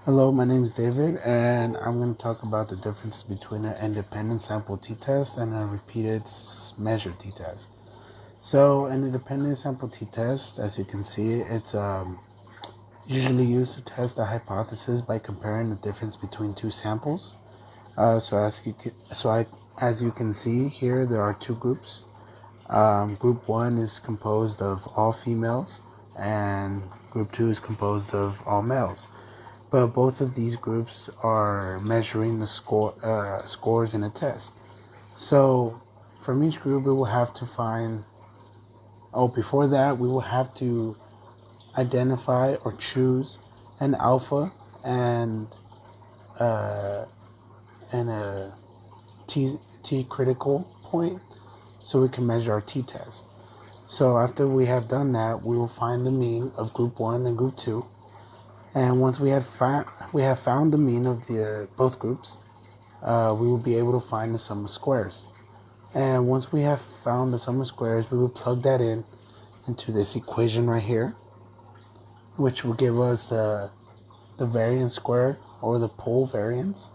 Hello, my name is David, and I'm going to talk about the difference between an independent sample t-test and a repeated measure t-test. So, an independent sample t-test, as you can see, it's usually used to test a hypothesis by comparing the difference between two samples. As you can see here, there are two groups. Group one is composed of all females, and group two is composed of all males. But both of these groups are measuring the scores in a test. So from each group, we will have to find. Oh, before that, we will have to identify or choose an alpha and uh, and a t critical point, so we can measure our t-test. So after we have done that, we will find the mean of group one and group two. And once we have found the mean of the both groups, we will be able to find the sum of squares. And once we have found the sum of squares, we will plug that in into this equation right here, which will give us the variance squared, or the pole variance.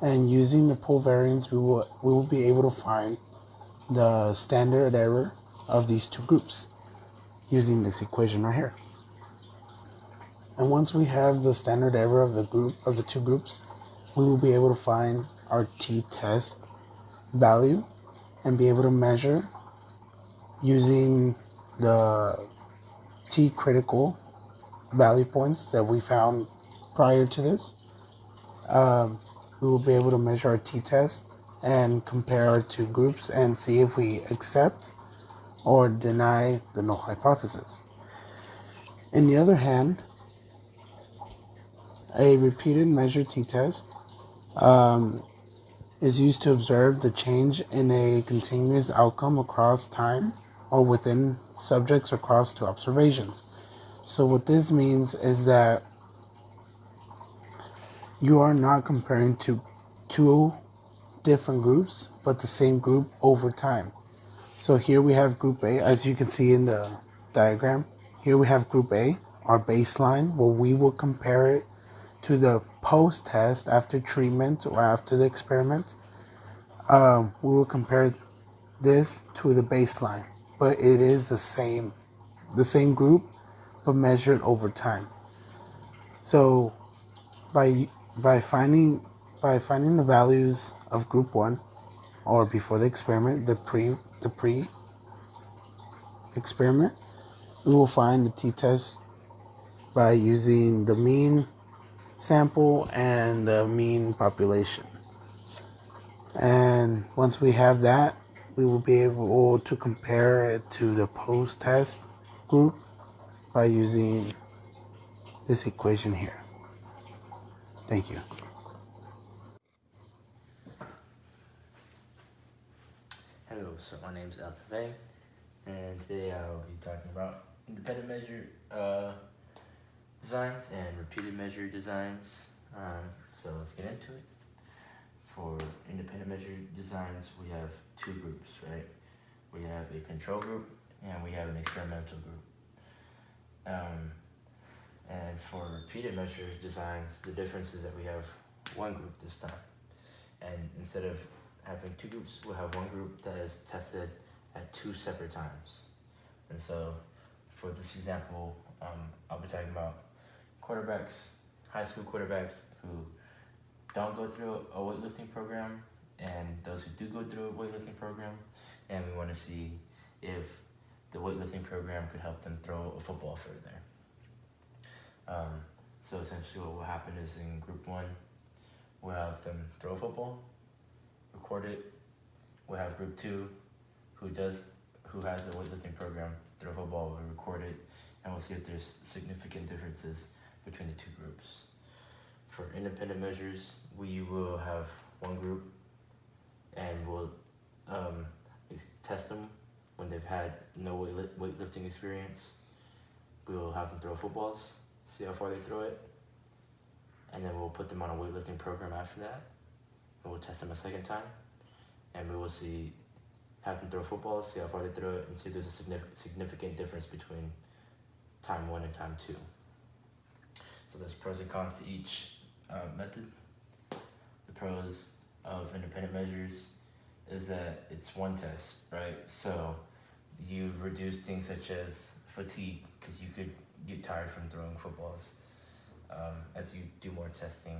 And using the pole variance, we will be able to find the standard error of these two groups using this equation right here. And once we have the standard error of the two groups, we will be able to find our t-test value and be able to measure using the t-critical value points that we found prior to this. We will be able to measure our t-test and compare our two groups and see if we accept or deny the null hypothesis. On the other hand, a repeated measure t-test is used to observe the change in a continuous outcome across time or within subjects across two observations. So what this means is that you are not comparing to two different groups, but the same group over time. So here we have group A, as you can see in the diagram. Here we have group A, our baseline, where we will compare it to the post-test after treatment or after the experiment. We will compare this to the baseline, but it is the same group, but measured over time. So by finding the values of group one, or before the experiment, the pre experiment, we will find the t-test by using the mean sample and the mean population. And once we have that, we will be able to compare it to the post-test group by using this equation here. Thank you. Hello, so my name is Altavay, and today I will be talking about independent measure designs and repeated measure designs. So let's get into it. For independent measure designs, we have two groups, right? We have a control group and we have an experimental group. And for repeated measure designs, the difference is that we have one group this time. And instead of having two groups, we'll have one group that is tested at two separate times. And so for this example, I'll be talking about quarterbacks, high school quarterbacks who don't go through a weightlifting program and those who do go through a weightlifting program. And we want to see if the weightlifting program could help them throw a football further. So essentially what will happen is in group one, we'll have them throw a football, record it. We'll have group two, who has the weightlifting program, throw a football, we'll record it, and we'll see if there's significant differences between the two groups. For independent measures, we will have one group, and we'll test them when they've had no weightlifting experience. We will have them throw footballs, see how far they throw it, and then we'll put them on a weightlifting program after that. And we'll test them a second time, and we will have them throw footballs, see how far they throw it, and see if there's a significant difference between time one and time two. So there's pros and cons to each method. The pros of independent measures is that it's one test, right? So you reduce things such as fatigue because you could get tired from throwing footballs as you do more testing,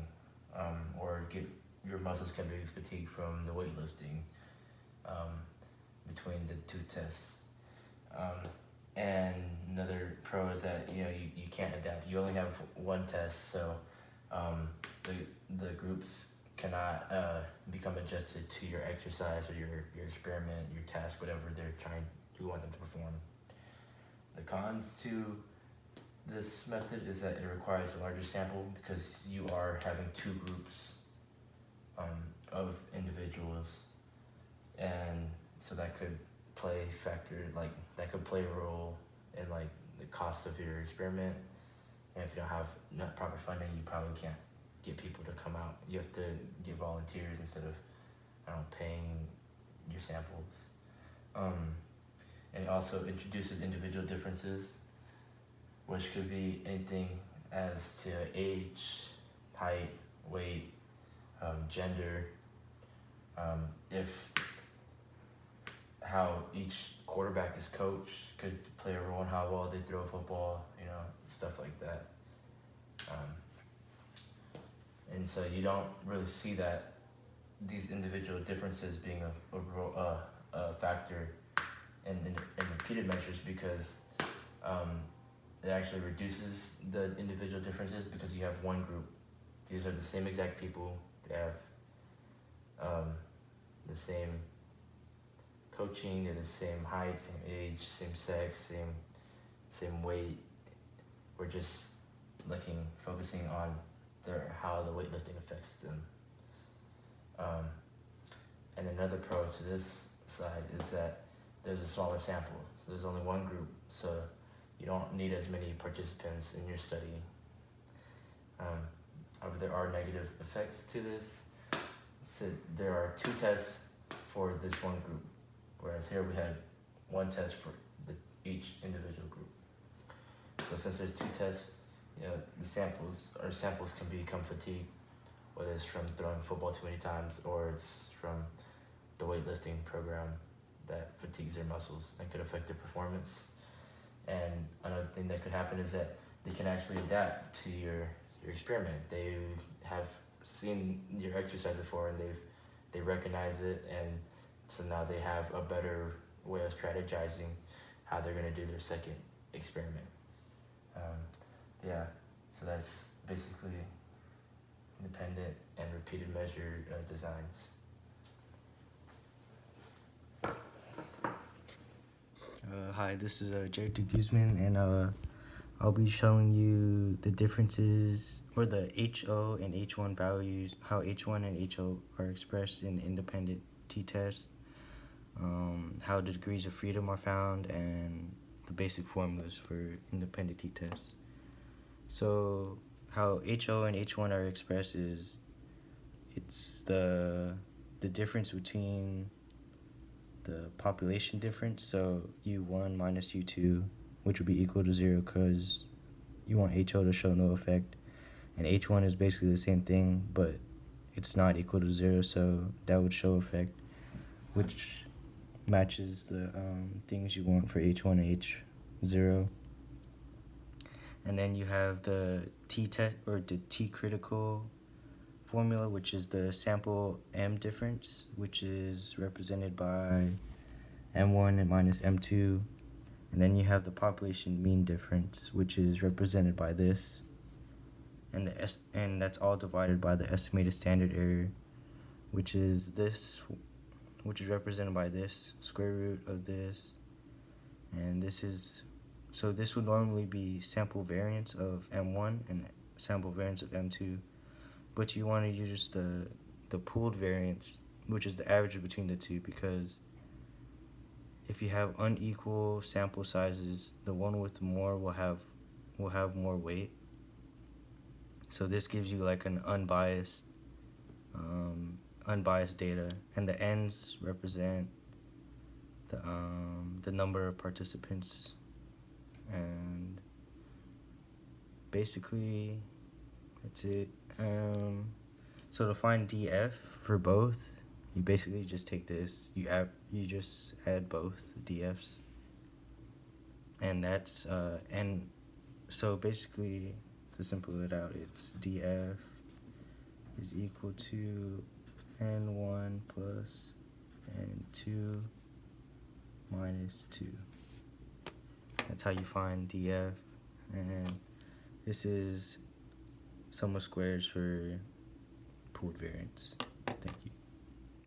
or get your muscles can be fatigued from the weightlifting um, between the two tests. And another pro is that you can't adapt. You only have one test, so the the groups cannot become adjusted to your exercise or your experiment, your task, whatever you want them to perform. The cons to this method is that it requires a larger sample because you are having two groups of individuals, and so that could that could play a role in like the cost of your experiment. And if you don't have not proper funding, you probably can't get people to come out. You have to get volunteers instead of paying your samples. And it also introduces individual differences, which could be anything as to age, height, weight, gender, if how each quarterback is coached could play a role in how well they throw a football, stuff like that. And so you don't really see that these individual differences being a factor in repeated measures because it actually reduces the individual differences because you have one group. These are the same exact people. They have the same coaching, they're the same height, same age, same sex, same weight. We're just focusing on how the weightlifting affects them. And another pro to this side is that there's a smaller sample. So there's only one group, so you don't need as many participants in your study. However, there are negative effects to this. So there are two tests for this one group, whereas here we had one test for each individual group. So since there's two tests, the samples can become fatigued, whether it's from throwing football too many times or it's from the weightlifting program that fatigues their muscles and could affect their performance. And another thing that could happen is that they can actually adapt to your experiment. They have seen your exercise before and they recognize it, and so now they have a better way of strategizing how they're going to do their second experiment. So that's basically independent and repeated measure designs. Hi, this is Jared Guzman, and I'll be showing you the differences, or the HO and H1 values, how H1 and HO are expressed in the independent t-test, how the degrees of freedom are found, and the basic formulas for independent t-tests. So how HO and H1 are expressed is it's the difference between the population difference, so U1 minus U2, which would be equal to 0 because you want HO to show no effect, and H1 is basically the same thing, but it's not equal to 0, so that would show effect, which matches the things you want for H1 and H0. And then you have the t-test, or the t-critical formula, which is the sample M difference, which is represented by M1 and minus M2. And then you have the population mean difference, which is represented by this. And that's all divided by the estimated standard error, which is represented by this, square root of this. And so this would normally be sample variance of M1 and sample variance of M2. But you want to use the pooled variance, which is the average between the two, because if you have unequal sample sizes, the one with more will have more weight. So this gives you like an unbiased data, and the n's represent the number of participants, and basically That's it. So to find df for both, you basically just take this. You just add both df's, and that's and so basically to simple it out, it's df is equal to n1 plus n2 minus 2. That's how you find df, and this is sum of squares for pooled variance. Thank you.